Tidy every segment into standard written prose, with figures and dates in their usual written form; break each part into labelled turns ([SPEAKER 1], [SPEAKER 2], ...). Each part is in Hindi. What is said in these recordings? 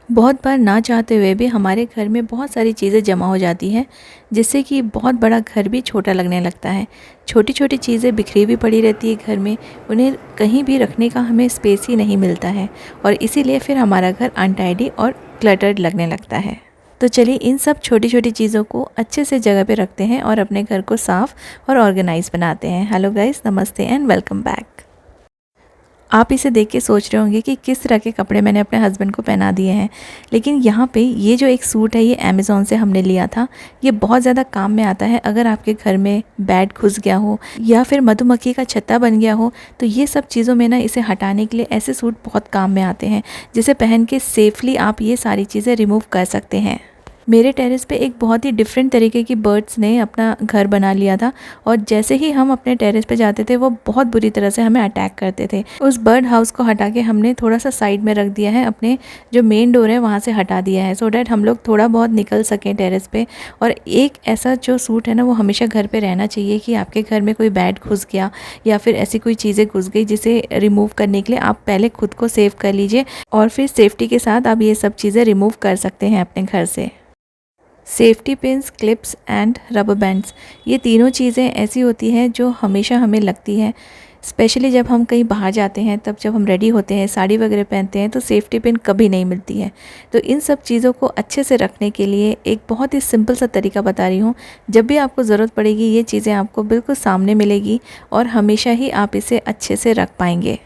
[SPEAKER 1] बहुत बार ना चाहते हुए भी हमारे घर में बहुत सारी चीज़ें जमा हो जाती हैं, जिससे कि बहुत बड़ा घर भी छोटा लगने लगता है। छोटी छोटी चीज़ें बिखरी हुई पड़ी रहती है घर में, उन्हें कहीं भी रखने का हमें स्पेस ही नहीं मिलता है और इसीलिए फिर हमारा घर अनटाइडी और क्लटर्ड लगने लगता है। तो चलिए इन सब छोटी छोटी चीज़ों को अच्छे से जगह पे रखते हैं और अपने घर को साफ़ और ऑर्गेनाइज बनाते हैं। हेलो गाइस, नमस्ते एंड वेलकम बैक। आप इसे देख के सोच रहे होंगे कि किस तरह के कपड़े मैंने अपने हस्बैंड को पहना दिए हैं, लेकिन यहाँ पे ये जो एक सूट है ये अमेज़ॉन से हमने लिया था। ये बहुत ज़्यादा काम में आता है अगर आपके घर में बैट घुस गया हो या फिर मधुमक्खी का छत्ता बन गया हो, तो ये सब चीज़ों में ना इसे हटाने के लिए ऐसे सूट बहुत काम में आते हैं, जिसे पहन के सेफली आप ये सारी चीज़ें रिमूव कर सकते हैं। मेरे टेरेस पे एक बहुत ही डिफरेंट तरीके की बर्ड्स ने अपना घर बना लिया था और जैसे ही हम अपने टेरेस पे जाते थे वो बहुत बुरी तरह से हमें अटैक करते थे। उस बर्ड हाउस को हटा के हमने थोड़ा सा साइड में रख दिया है, अपने जो मेन डोर है वहाँ से हटा दिया है, सो डैट हम लोग थोड़ा बहुत निकल सकें टेरेस पे। और एक ऐसा जो सूट है ना, वो हमेशा घर पर रहना चाहिए कि आपके घर में कोई बैट घुस गया या फिर ऐसी कोई चीज़ें घुस गई जिसे रिमूव करने के लिए आप पहले खुद को सेव कर लीजिए और फिर सेफ्टी के साथ आप ये सब चीज़ें रिमूव कर सकते हैं अपने घर से। Safety pins, clips and rubber bands, ये तीनों चीज़ें ऐसी होती हैं जो हमेशा हमें लगती हैं, स्पेशली जब हम कहीं बाहर जाते हैं। तब जब हम रेडी होते हैं, साड़ी वगैरह पहनते हैं, तो सेफ्टी पिन कभी नहीं मिलती है। तो इन सब चीज़ों को अच्छे से रखने के लिए एक बहुत ही सिंपल सा तरीका बता रही हूँ। जब भी आपको ज़रूरत पड़ेगी ये चीज़ें आपको बिल्कुल सामने मिलेगी और हमेशा ही आप इसे अच्छे से रख पाएंगे,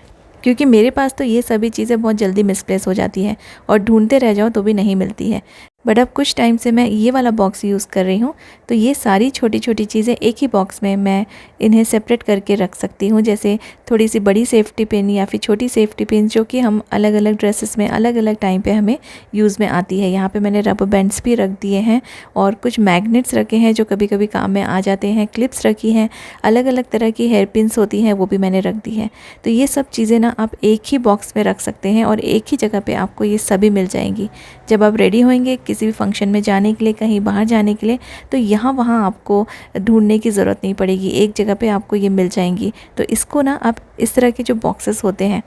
[SPEAKER 1] क्योंकि मेरे पास तो ये सभी चीज़ें बहुत जल्दी मिसप्लेस हो जाती हैं और ढूंढते रह जाओ तो भी नहीं मिलती है। बट अब कुछ टाइम से मैं ये वाला बॉक्स यूज़ कर रही हूँ, तो ये सारी छोटी छोटी चीज़ें एक ही बॉक्स में मैं इन्हें सेपरेट करके रख सकती हूँ। जैसे थोड़ी सी बड़ी सेफ्टी पिन या फिर छोटी सेफ्टी पिन, जो कि हम अलग अलग ड्रेसेस में अलग अलग टाइम पे हमें यूज़ में आती है। यहाँ पे मैंने रबर बैंड्स भी रख दिए हैं और कुछ मैग्नेट्स रखे हैं जो कभी कभी काम में आ जाते हैं, क्लिप्स रखी हैं, अलग अलग तरह की हेयर पिन्स होती हैं वो भी मैंने रख दी है। तो ये सब चीज़ें ना आप एक ही बॉक्स में रख सकते हैं और एक ही जगह पे आपको ये सभी मिल जाएंगी। जब आप रेडी होंगे किसी भी फंक्शन में जाने के लिए, कहीं बाहर जाने के लिए, तो यहाँ वहाँ आपको ढूंढने की ज़रूरत नहीं पड़ेगी, एक जगह पे आपको ये मिल जाएंगी। तो इसको ना आप इस तरह के जो बॉक्सेस होते हैं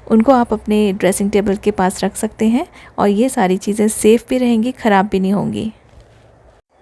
[SPEAKER 1] उनको आप अपने ड्रेसिंग टेबल के पास रख सकते हैं और ये सारी चीज़ें सेफ़ भी रहेंगी, ख़राब भी नहीं होंगी।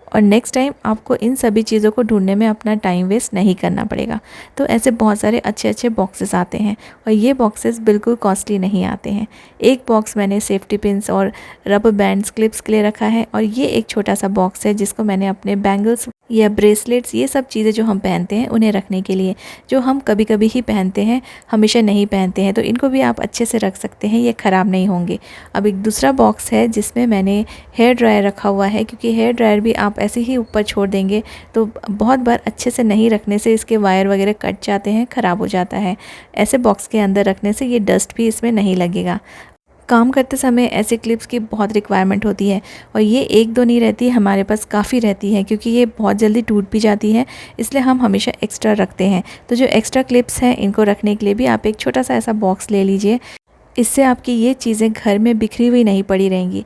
[SPEAKER 1] और नेक्स्ट टाइम आपको इन सभी चीज़ों को ढूंढने में अपना टाइम वेस्ट नहीं करना पड़ेगा। तो ऐसे बहुत सारे अच्छे अच्छे बॉक्सेस आते हैं और ये बॉक्सेस बिल्कुल कॉस्टली नहीं आते हैं। एक बॉक्स मैंने सेफ्टी पिन्स और रबर बैंड्स, क्लिप्स के लिए रखा है और ये एक छोटा सा बॉक्स है जिसको मैंने अपने बैंगल्स या ब्रेसलेट्स, ये सब चीज़ें जो हम पहनते हैं उन्हें रखने के लिए, जो हम कभी कभी ही पहनते हैं, हमेशा नहीं पहनते हैं, तो इनको भी आप अच्छे से रख सकते हैं, ये ख़राब नहीं होंगे। अब एक दूसरा बॉक्स है जिसमें मैंने हेयर ड्रायर रखा हुआ है, क्योंकि हेयर ड्रायर भी आप ऐसे ही ऊपर छोड़ देंगे तो बहुत बार अच्छे से नहीं रखने से इसके वायर वगैरह कट जाते हैं, ख़राब हो जाता है। ऐसे बॉक्स के अंदर रखने से ये डस्ट भी इसमें नहीं लगेगा। काम करते समय ऐसे क्लिप्स की बहुत रिक्वायरमेंट होती है और ये एक दो नहीं रहती, हमारे पास काफ़ी रहती है, क्योंकि ये बहुत जल्दी टूट भी जाती है, इसलिए हम हमेशा एक्स्ट्रा रखते हैं। तो जो एक्स्ट्रा क्लिप्स हैं इनको रखने के लिए भी आप एक छोटा सा ऐसा बॉक्स ले लीजिए। इससे आपकी ये चीज़ें घर में बिखरी हुई नहीं पड़ी रहेंगी।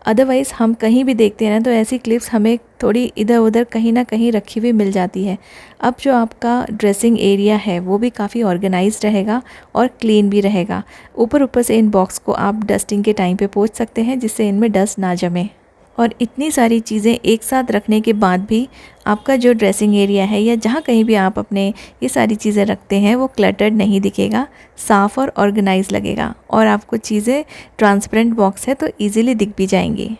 [SPEAKER 1] अदरवाइज़ हम कहीं भी देखते हैं ना, तो ऐसी क्लिप्स हमें थोड़ी इधर उधर कहीं ना कहीं रखी हुई मिल जाती है। अब जो आपका ड्रेसिंग एरिया है वो भी काफ़ी ऑर्गेनाइज्ड रहेगा और क्लीन भी रहेगा। ऊपर ऊपर से इन बॉक्स को आप डस्टिंग के टाइम पे पोंछ सकते हैं, जिससे इनमें डस्ट ना जमे। और इतनी सारी चीज़ें एक साथ रखने के बाद भी आपका जो ड्रेसिंग एरिया है या जहाँ कहीं भी आप अपने ये सारी चीज़ें रखते हैं वो क्लटर्ड नहीं दिखेगा, साफ़ और ऑर्गेनाइज लगेगा और आपको चीज़ें, ट्रांसपेरेंट बॉक्स है तो इजीली दिख भी जाएंगी।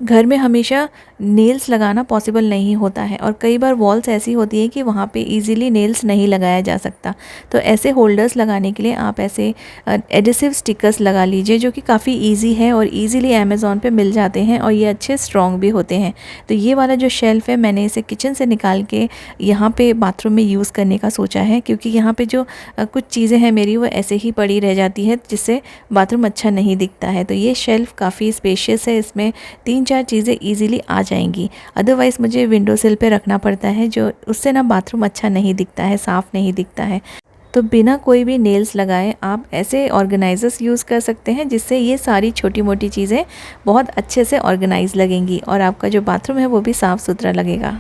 [SPEAKER 1] घर में हमेशा नेल्स लगाना पॉसिबल नहीं होता है और कई बार वॉल्स ऐसी होती है कि वहाँ पे इजीली नेल्स नहीं लगाया जा सकता। तो ऐसे होल्डर्स लगाने के लिए आप ऐसे एडिसिव स्टिकर्स लगा लीजिए, जो कि काफ़ी इजी है और इजीली अमेज़ॉन पे मिल जाते हैं और ये अच्छे स्ट्रॉन्ग भी होते हैं। तो ये वाला जो शेल्फ़ है मैंने इसे किचन से निकाल के यहाँ पे बाथरूम में यूज़ करने का सोचा है, क्योंकि यहाँ पे जो कुछ चीज़ें हैं मेरी वो ऐसे ही पड़ी रह जाती है, जिससे बाथरूम अच्छा नहीं दिखता है। तो ये शेल्फ़ काफ़ी स्पेशियस है, इसमें 3-4 चीज़ें ईज़िली आ जाएंगी। अदरवाइज़ मुझे विंडो सिल पे रखना पड़ता है, जो उससे ना बाथरूम अच्छा नहीं दिखता है, साफ़ नहीं दिखता है। तो बिना कोई भी नेल्स लगाए आप ऐसे ऑर्गेनाइजर्स यूज़ कर सकते हैं, जिससे ये सारी छोटी मोटी चीज़ें बहुत अच्छे से ऑर्गेनाइज लगेंगी और आपका जो बाथरूम है वो भी साफ़ सुथरा लगेगा।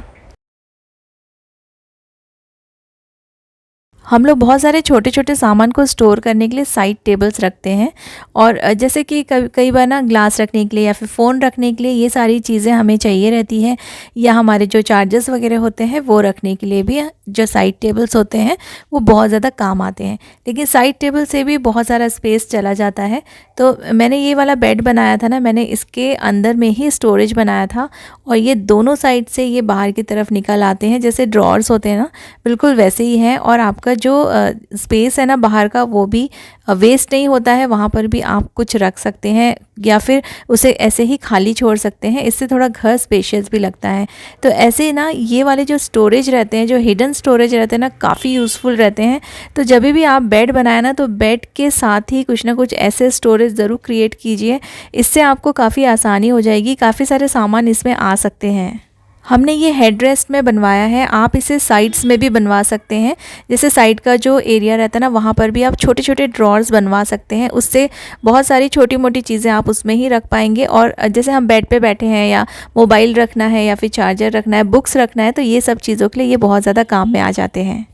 [SPEAKER 1] हम लोग बहुत सारे छोटे छोटे सामान को स्टोर करने के लिए साइड टेबल्स रखते हैं। और जैसे कि कई बार ना ग्लास रखने के लिए या फिर फ़ोन रखने के लिए ये सारी चीज़ें हमें चाहिए रहती है, या हमारे जो चार्जर्स वगैरह होते हैं वो रखने के लिए भी जो साइड टेबल्स होते हैं वो बहुत ज़्यादा काम आते हैं। लेकिन साइड टेबल से भी बहुत सारा स्पेस चला जाता है। तो मैंने ये वाला बेड बनाया था ना, मैंने इसके अंदर में ही स्टोरेज बनाया था, और ये दोनों साइड से ये बाहर की तरफ निकल आते हैं, जैसे ड्रॉर्स होते हैं ना, बिल्कुल वैसे ही है। और आपका जो स्पेस है ना बाहर का, वो भी वेस्ट नहीं होता है, वहाँ पर भी आप कुछ रख सकते हैं या फिर उसे ऐसे ही खाली छोड़ सकते हैं। इससे थोड़ा घर स्पेशियस भी लगता है। तो ऐसे ना ये वाले जो स्टोरेज रहते हैं, जो हिडन स्टोरेज रहते हैं ना, काफ़ी यूज़फुल रहते हैं। तो जब भी आप बेड बनाए ना, तो बेड के साथ ही कुछ ना कुछ ऐसे स्टोरेज ज़रूर क्रिएट कीजिए। इससे आपको काफ़ी आसानी हो जाएगी, काफ़ी सारे सामान इसमें आ सकते हैं। हमने ये हेड रेस्ट में बनवाया है, आप इसे साइड्स में भी बनवा सकते हैं। जैसे साइड का जो एरिया रहता है ना, वहाँ पर भी आप छोटे छोटे ड्रॉर्स बनवा सकते हैं। उससे बहुत सारी छोटी मोटी चीज़ें आप उसमें ही रख पाएंगे। और जैसे हम बेड पे बैठे हैं, या मोबाइल रखना है, या फिर चार्जर रखना है, बुक्स रखना है, तो ये सब चीज़ों के लिए ये बहुत ज़्यादा काम में आ जाते हैं।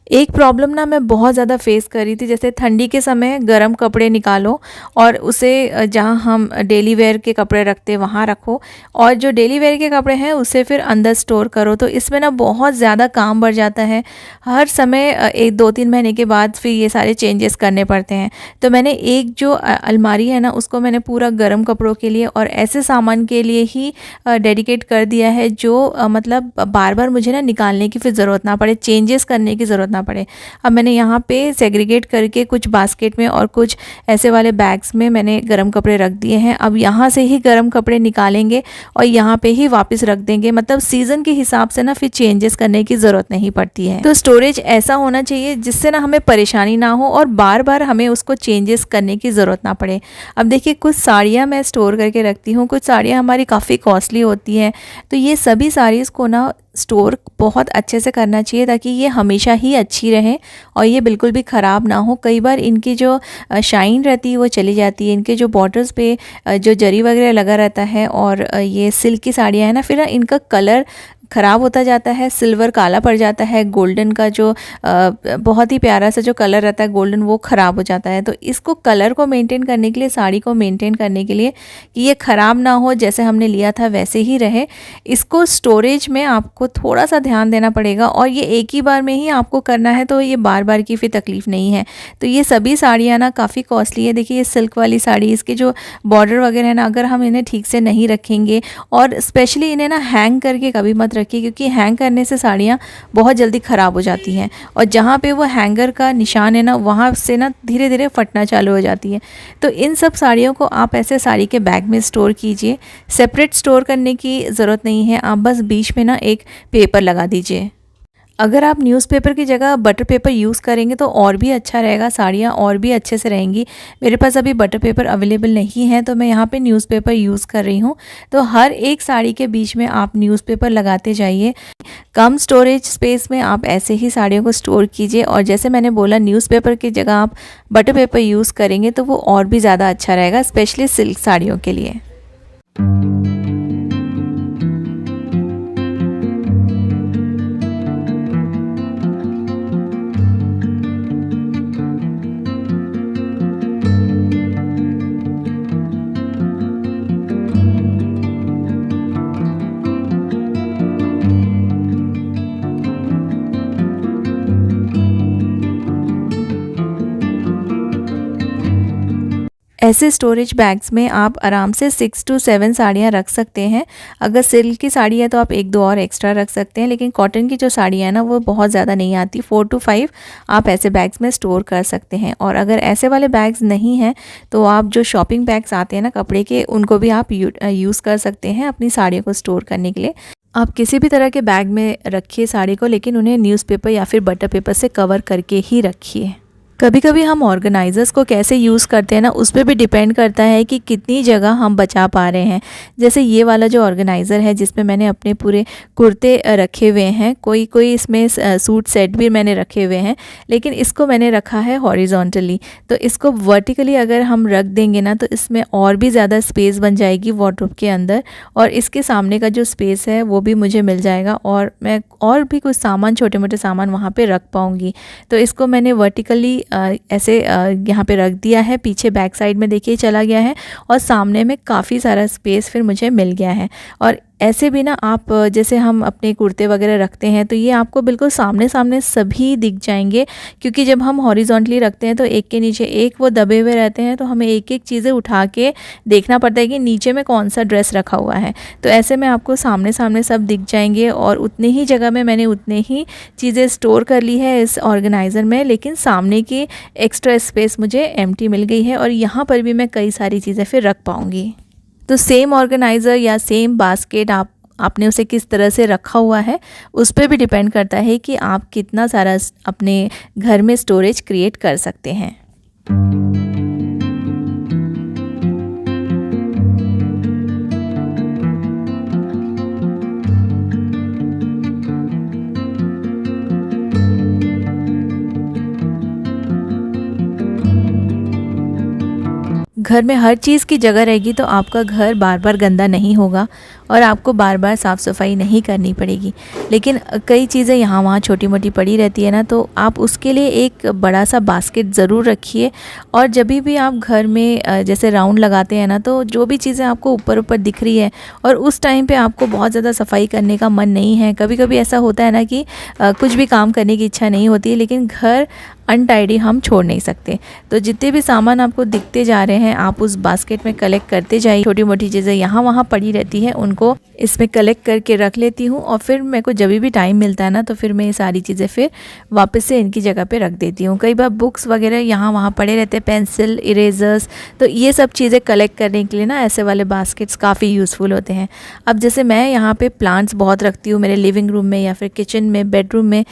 [SPEAKER 1] एक प्रॉब्लम ना मैं बहुत ज़्यादा फेस कर रही थी, जैसे ठंडी के समय गर्म कपड़े निकालो और उसे जहाँ हम डेली वेयर के कपड़े रखते वहाँ रखो, और जो डेली वेयर के कपड़े हैं उसे फिर अंदर स्टोर करो। तो इसमें ना बहुत ज़्यादा काम बढ़ जाता है। हर समय 1-2-3 महीने के बाद फिर ये सारे चेंजेस करने पड़ते हैं। तो मैंने एक जो अलमारी है ना, उसको मैंने पूरा गर्म कपड़ों के लिए और ऐसे सामान के लिए ही डेडिकेट कर दिया है, जो मतलब बार बार मुझे ना निकालने की फिर ज़रूरत ना पड़े, चेंजेस करने की ज़रूरत ना पड़े। अब मैंने यहाँ पे सेग्रीगेट करके कुछ बास्केट में और कुछ ऐसे वाले बैग्स में मैंने गर्म कपड़े रख दिए हैं। अब यहाँ से ही गर्म कपड़े निकालेंगे और यहाँ पे ही वापस रख देंगे। मतलब सीज़न के हिसाब से ना फिर चेंजेस करने की ज़रूरत नहीं पड़ती है। तो स्टोरेज ऐसा होना चाहिए जिससे ना हमें परेशानी ना हो और बार बार हमें उसको चेंजेस करने की ज़रूरत ना पड़े। अब देखिए, कुछ साड़ियाँ मैं स्टोर करके रखती हूँ, कुछ साड़ियाँ हमारी काफ़ी कॉस्टली होती हैं। तो ये सभी साड़ीज़ को ना स्टोर बहुत अच्छे से करना चाहिए, ताकि ये हमेशा ही अच्छी रहे और ये बिल्कुल भी ख़राब ना हो। कई बार इनकी जो शाइन रहती है वो चली जाती है, इनके जो बॉर्डर्स पे जो जरी वगैरह लगा रहता है, और ये सिल्क की साड़ियाँ हैं ना, फिर इनका कलर ख़राब होता जाता है, सिल्वर काला पड़ जाता है, गोल्डन का जो बहुत ही प्यारा सा जो कलर रहता है गोल्डन, वो ख़राब हो जाता है। तो इसको कलर को मेंटेन करने के लिए, साड़ी को मेंटेन करने के लिए कि ये ख़राब ना हो, जैसे हमने लिया था वैसे ही रहे, इसको स्टोरेज में आपको थोड़ा सा ध्यान देना पड़ेगा। और ये एक ही बार में ही आपको करना है, तो ये बार बार की फिर तकलीफ़ नहीं है। तो ये सभी साड़ियाँ ना काफ़ी कॉस्टली है। देखिए, ये सिल्क वाली साड़ी, इसके जो बॉर्डर वगैरह है ना, अगर हम इन्हें ठीक से नहीं रखेंगे, और स्पेशली इन्हें ना हैंग करके कभी मत रखिए, क्योंकि हैंग करने से साड़ियाँ बहुत जल्दी ख़राब हो जाती हैं। और जहाँ पे वो हैंगर का निशान है ना, वहाँ से ना धीरे धीरे फटना चालू हो जाती है। तो इन सब साड़ियों को आप ऐसे साड़ी के बैग में स्टोर कीजिए। सेपरेट स्टोर करने की ज़रूरत नहीं है, आप बस बीच में ना एक पेपर लगा दीजिए। अगर आप न्यूज़पेपर की जगह बटर पेपर यूज़ करेंगे तो और भी अच्छा रहेगा, साड़ियाँ और भी अच्छे से रहेंगी। मेरे पास अभी बटर पेपर अवेलेबल नहीं है, तो मैं यहाँ पे न्यूज़पेपर यूज़ कर रही हूँ। तो हर एक साड़ी के बीच में आप न्यूज़पेपर लगाते जाइए। कम स्टोरेज स्पेस में आप ऐसे ही साड़ियों को स्टोर कीजिए। और जैसे मैंने बोला, न्यूज़पेपर की जगह आप बटर पेपर यूज़ करेंगे तो वो और भी ज़्यादा अच्छा रहेगा, स्पेशली सिल्क साड़ियों के लिए। ऐसे स्टोरेज बैग्स में आप आराम से 6 to 7 साड़ियाँ रख सकते हैं। अगर सिल्क की साड़ी है तो आप 1-2 और एक्स्ट्रा रख सकते हैं, लेकिन कॉटन की जो साड़ियाँ हैं ना, वो बहुत ज़्यादा नहीं आती। 4 to 5 आप ऐसे बैग्स में स्टोर कर सकते हैं। और अगर ऐसे वाले बैग्स नहीं हैं, तो आप जो शॉपिंग बैग्स आते हैं ना कपड़े के, उनको भी आप यूज़ कर सकते हैं अपनी साड़ियों को स्टोर करने के लिए। आप किसी भी तरह के बैग में रखिए साड़ी को, लेकिन उन्हें न्यूज़पेपर या फिर बटर पेपर से कवर करके ही रखिए। कभी कभी हम ऑर्गेनाइज़र्स को कैसे यूज़ करते हैं ना, उस पे भी डिपेंड करता है कि कितनी जगह हम बचा पा रहे हैं। जैसे ये वाला जो ऑर्गेनाइज़र है जिसमें मैंने अपने पूरे कुर्ते रखे हुए हैं, कोई कोई इसमें सूट सेट भी मैंने रखे हुए हैं, लेकिन इसको मैंने रखा है हॉरिजॉन्टली। तो इसको वर्टिकली अगर हम रख देंगे ना तो इसमें और भी ज़्यादा स्पेस बन जाएगी वार्डरोब के अंदर, और इसके सामने का जो स्पेस है वो भी मुझे मिल जाएगा और मैं और भी कुछ सामान, छोटे मोटे सामान वहाँ पे रख पाऊँगी। तो इसको मैंने वर्टिकली ऐसे यहाँ पे रख दिया है, पीछे बैक साइड में देखिए चला गया है और सामने में काफ़ी सारा स्पेस फिर मुझे मिल गया है। और ऐसे भी ना आप जैसे हम अपने कुर्ते वगैरह रखते हैं तो ये आपको बिल्कुल सामने सामने सभी दिख जाएंगे, क्योंकि जब हम हॉरिजॉन्टली रखते हैं तो एक के नीचे एक वो दबे हुए रहते हैं, तो हमें एक एक चीज़ें उठा के देखना पड़ता है कि नीचे में कौन सा ड्रेस रखा हुआ है। तो ऐसे में आपको सामने सामने सब दिख जाएंगे और उतने ही जगह में मैंने उतने ही चीज़ें स्टोर कर ली है इस ऑर्गेनाइज़र में, लेकिन सामने की एक्स्ट्रा स्पेस मुझे एम्प्टी मिल गई है और यहाँ पर भी मैं कई सारी चीज़ें फिर रख पाऊँगी। तो सेम ऑर्गेनाइज़र या सेम बास्केट आपने उसे किस तरह से रखा हुआ है उस पे भी डिपेंड करता है कि आप कितना सारा अपने घर में स्टोरेज क्रिएट कर सकते हैं। घर में हर चीज़ की जगह रहेगी तो आपका घर बार बार गंदा नहीं होगा और आपको बार बार साफ़ सफाई नहीं करनी पड़ेगी। लेकिन कई चीज़ें यहाँ वहाँ छोटी मोटी पड़ी रहती है ना, तो आप उसके लिए एक बड़ा सा बास्केट ज़रूर रखिए। और जब भी आप घर में जैसे राउंड लगाते हैं ना, तो जो भी चीज़ें आपको ऊपर ऊपर दिख रही है और उस टाइम पे आपको बहुत ज़्यादा सफाई करने का मन नहीं है, कभी कभी ऐसा होता है ना कि कुछ भी काम करने की इच्छा नहीं होती है, लेकिन घर अनटाइडी हम छोड़ नहीं सकते। तो जितने भी सामान आपको दिखते जा रहे हैं आप उस बास्केट में कलेक्ट करते जाइए। छोटी मोटी चीज़ें यहाँ वहाँ पड़ी रहती हैं, उनको इसमें कलेक्ट करके रख लेती हूँ और फिर मेरे को जब भी टाइम मिलता है ना तो फिर मैं ये सारी चीज़ें फिर वापस से इनकी जगह पे रख देती हूँ। कई बार बुक्स वगैरह यहाँ वहाँ पड़े रहते हैं, पेंसिल, इरेजर्स, तो ये सब चीज़ें कलेक्ट करने के लिए ना ऐसे वाले बास्केट्स काफ़ी यूज़फुल होते हैं। अब जैसे मैं यहाँ पे प्लांट्स बहुत रखती हूँ, मेरे लिविंग रूम में या फिर किचन में, बेडरूम में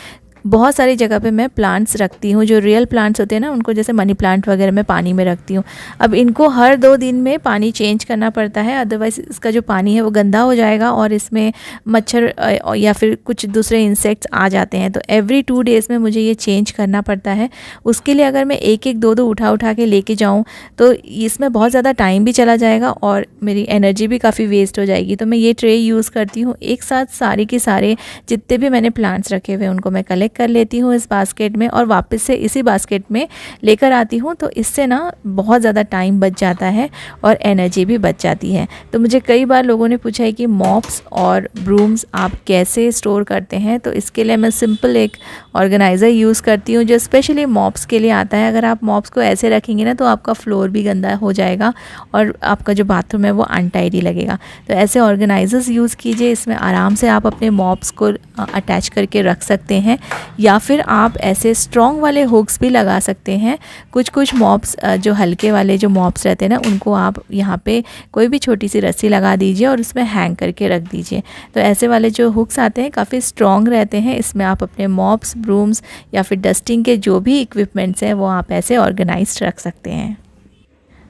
[SPEAKER 1] बहुत सारी जगह पे मैं प्लांट्स रखती हूँ। जो रियल प्लांट्स होते हैं ना, उनको जैसे मनी प्लांट वगैरह मैं पानी में रखती हूँ। अब इनको हर 2 दिन में पानी चेंज करना पड़ता है, अदरवाइज़ इसका जो पानी है वो गंदा हो जाएगा और इसमें मच्छर या फिर कुछ दूसरे इंसेक्ट्स आ जाते हैं। तो एवरी 2 डेज़ में मुझे ये चेंज करना पड़ता है। उसके लिए अगर मैं एक एक दो उठा के लेके जाऊँ तो इसमें बहुत ज़्यादा टाइम भी चला जाएगा और मेरी एनर्जी भी काफ़ी वेस्ट हो जाएगी। तो मैं ये ट्रे यूज़ करती हूँ, एक साथ सारे के सारे जितने भी मैंने प्लांट्स रखे हुए उनको मैं कलेक्ट कर लेती हूँ इस बास्केट में और वापस से इसी बास्केट में लेकर आती हूँ। तो इससे ना बहुत ज़्यादा टाइम बच जाता है और एनर्जी भी बच जाती है। तो मुझे कई बार लोगों ने पूछा है कि मॉप्स और ब्रूम्स आप कैसे स्टोर करते हैं, तो इसके लिए मैं सिंपल एक ऑर्गेनाइज़र यूज़ करती हूँ जो स्पेशली मॉप्स के लिए आता है। अगर आप मॉप्स को ऐसे रखेंगे ना तो आपका फ्लोर भी गंदा हो जाएगा और आपका जो बाथरूम है वो अनटाइडी लगेगा। तो ऐसे ऑर्गेनाइज़र्स यूज़ कीजिए, इसमें आराम से आप अपने मॉप्स को अटैच करके रख सकते हैं या फिर आप ऐसे स्ट्रॉन्ग वाले हुक्स भी लगा सकते हैं। कुछ मॉप्स जो हल्के वाले जो मॉप्स रहते हैं ना, उनको आप यहाँ पे कोई भी छोटी सी रस्सी लगा दीजिए और उसमें हैंग करके रख दीजिए। तो ऐसे वाले जो हुक्स आते हैं काफ़ी स्ट्रॉन्ग रहते हैं, इसमें आप अपने मॉप्स, ब्रूम्स या फिर डस्टिंग के जो भी इक्विपमेंट्स हैं वो आप ऐसे ऑर्गेनाइज्ड रख सकते हैं।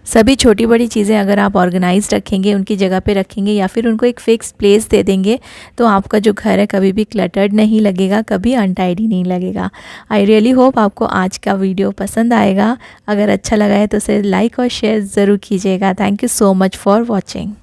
[SPEAKER 1] सभी छोटी बड़ी चीज़ें अगर आप ऑर्गेनाइज्ड रखेंगे, उनकी जगह पे रखेंगे या फिर उनको एक फ़िक्स प्लेस दे देंगे तो आपका जो घर है कभी भी क्लटर्ड नहीं लगेगा, कभी अनटाइडी नहीं लगेगा। आई रियली होप आपको आज का वीडियो पसंद आएगा। अगर अच्छा लगा है तो उसे लाइक और शेयर ज़रूर कीजिएगा। Thank you so much for watching.